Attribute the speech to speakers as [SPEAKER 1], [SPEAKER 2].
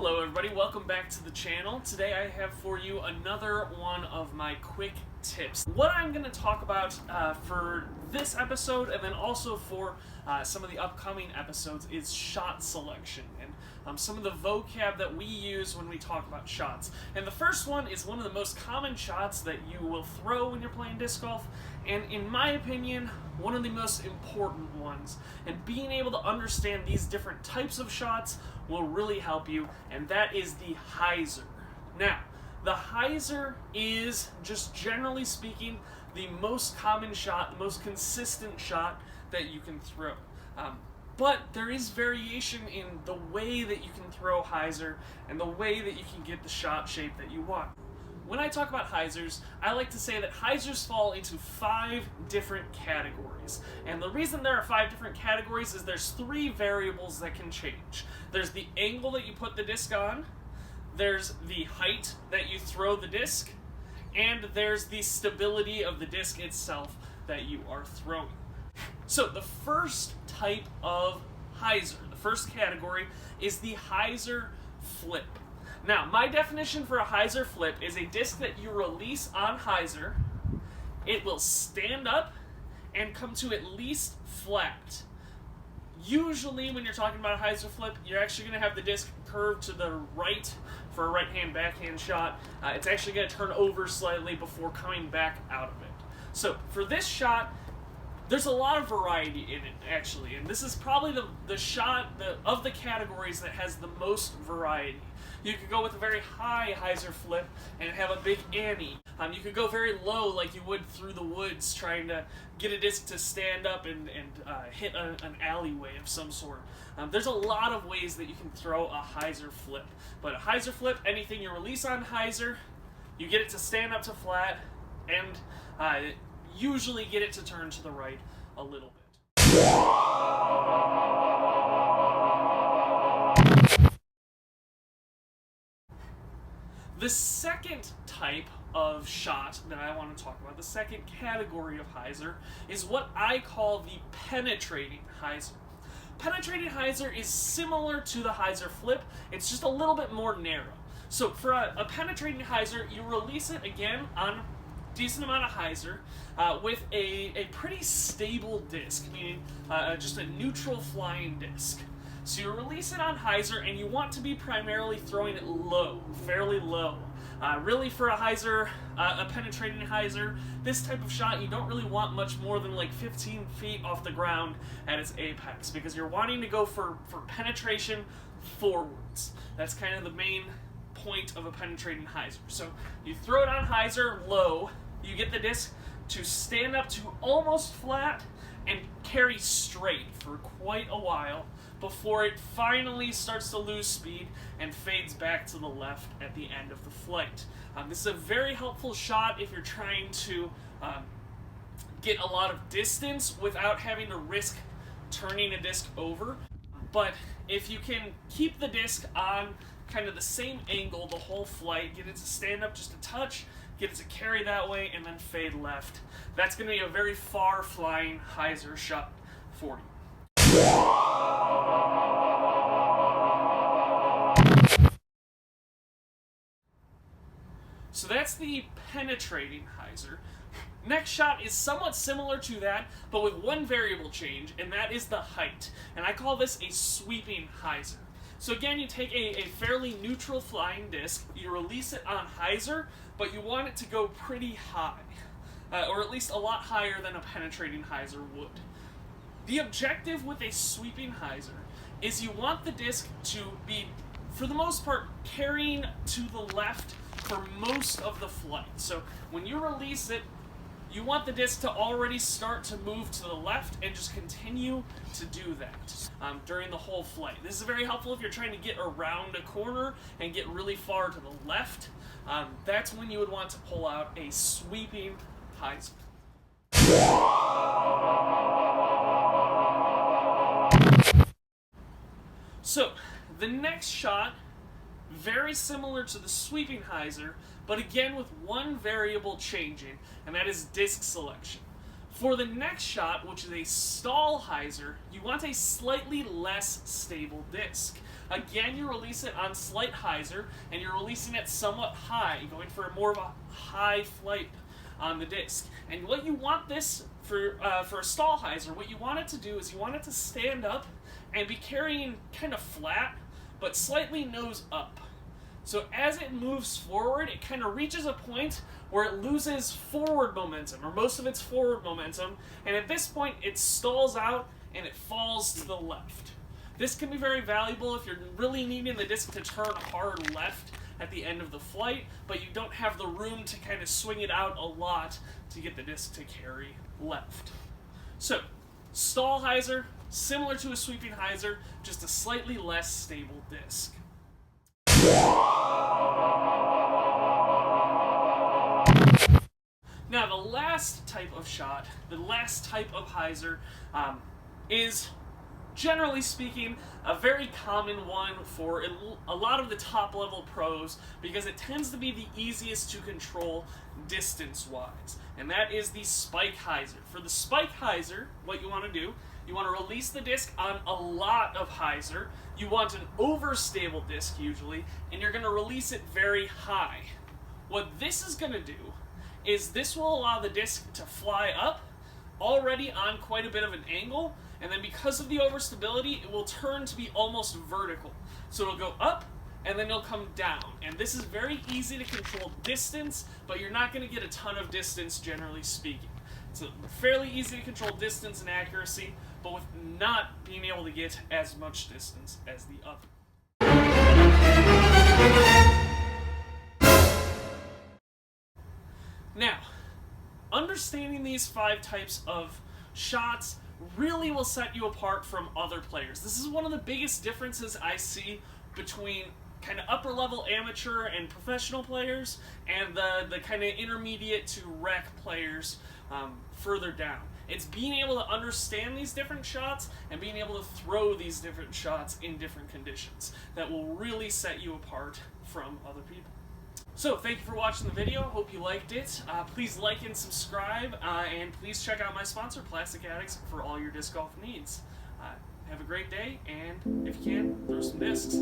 [SPEAKER 1] Hello everybody, welcome back to the channel. Today I have for you another one of my quick tips. What I'm going to talk about for this episode and then also for some of the upcoming episodes is shot selection and some of the vocab that we use when we talk about shots. And the first one is one of the most common shots that you will throw when you're playing disc golf, and in my opinion, one of the most important ones. And being able to understand these different types of shots will really help you, and that is the hyzer. Now, the hyzer is, just generally speaking, the most common shot, the most consistent shot that you can throw. But there is variation in the way that you can throw hyzer and the way that you can get the shot shape that you want. When I talk about hyzers, I like to say that hyzers fall into 5 different categories. And the reason there are 5 different categories is there's 3 variables that can change. There's the angle that you put the disc on, there's the height that you throw the disc, and there's the stability of the disc itself that you are throwing. So the first type of hyzer, the first category, is the Hyzer Flip. Now, my definition for a Hyzer Flip is a disc that you release on hyzer. It will stand up and come to at least flat. Usually, when you're talking about a Hyzer Flip, you're actually going to have the disc curved to the right for a right-hand backhand shot. It's actually going to turn over slightly before coming back out of it. So, for this shot, there's a lot of variety in it, actually, and this is probably the shot of the categories that has the most variety. You could go with a very high Hyzer Flip and have a big Annie. You could go very low like you would through the woods trying to get a disc to stand up and hit an alleyway of some sort. There's a lot of ways that you can throw a Hyzer Flip. But a Hyzer Flip, anything you release on hyzer, you get it to stand up to flat, and usually get it to turn to the right a little bit. The second type of shot that I want to talk about, the second category of hyzer, is what I call the penetrating hyzer. Penetrating hyzer is similar to the Hyzer Flip, it's just a little bit more narrow. So for a penetrating hyzer, you release it again on decent amount of hyzer with a pretty stable disc, meaning just a neutral flying disc. So you release it on hyzer, and you want to be primarily throwing it low, fairly low. Really, for a hyzer, a penetrating hyzer, this type of shot, you don't really want much more than like 15 feet off the ground at its apex, because you're wanting to go for penetration forwards. That's kind of the main point of a penetrating hyzer. So you throw it on hyzer low, you get the disc to stand up to almost flat and carry straight for quite a while before it finally starts to lose speed and fades back to the left at the end of the flight. This is a very helpful shot if you're trying to get a lot of distance without having to risk turning a disc over. But if you can keep the disc on kind of the same angle the whole flight, get it to stand up just a touch, get it to carry that way, and then fade left, that's going to be a very far flying hyzer shot for you. So that's the penetrating hyzer. Next shot is somewhat similar to that, but with one variable change, and that is the height. And I call this a sweeping hyzer. So again, you take a fairly neutral flying disc, you release it on hyzer, but you want it to go pretty high, or at least a lot higher than a penetrating hyzer would. The objective with a sweeping hyzer is you want the disc to be, for the most part, carrying to the left for most of the flight. So when you release it, you want the disc to already start to move to the left and just continue to do that during the whole flight. This is very helpful if you're trying to get around a corner and get really far to the left. That's when you would want to pull out a sweeping hyzer. So, the next shot, very similar to the sweeping hyzer, but again with one variable changing, and that is disc selection. For the next shot, which is a stall hyzer, you want a slightly less stable disc. Again, you release it on slight hyzer, and you're releasing it somewhat high, going for more of a high flight on the disc. And what you want this for a stall hyzer, what you want it to do is you want it to stand up and be carrying kind of flat, but slightly nose up. So as it moves forward, it kind of reaches a point where it loses forward momentum, or most of its forward momentum, and at this point it stalls out and it falls to the left. This can be very valuable if you're really needing the disc to turn hard left at the end of the flight, but you don't have the room to kind of swing it out a lot to get the disc to carry left. So, stall hyzer, similar to a sweeping hyzer, just a slightly less stable disc. Now, the last type of shot, the last type of hyzer, is, generally speaking, a very common one for a lot of the top-level pros because it tends to be the easiest to control distance-wise, and that is the spike hyzer. For the spike hyzer, what you want to do, you want to release the disc on a lot of hyzer. You want an overstable disc, usually, and you're going to release it very high. What this is going to do is this will allow the disc to fly up, already on quite a bit of an angle, and then because of the overstability, it will turn to be almost vertical. So it'll go up, and then it'll come down. And this is very easy to control distance, but you're not going to get a ton of distance, generally speaking. It's fairly easy to control distance and accuracy, but with not being able to get as much distance as the other. Now, understanding these 5 types of shots really will set you apart from other players. This is one of the biggest differences I see between kind of upper level amateur and professional players and the kind of intermediate to rec players further down. It's being able to understand these different shots and being able to throw these different shots in different conditions that will really set you apart from other people. So, thank you for watching the video. Hope you liked it. Please like and subscribe, and please check out my sponsor, Plastic Addicts, for all your disc golf needs. Have a great day, and if you can, throw some discs.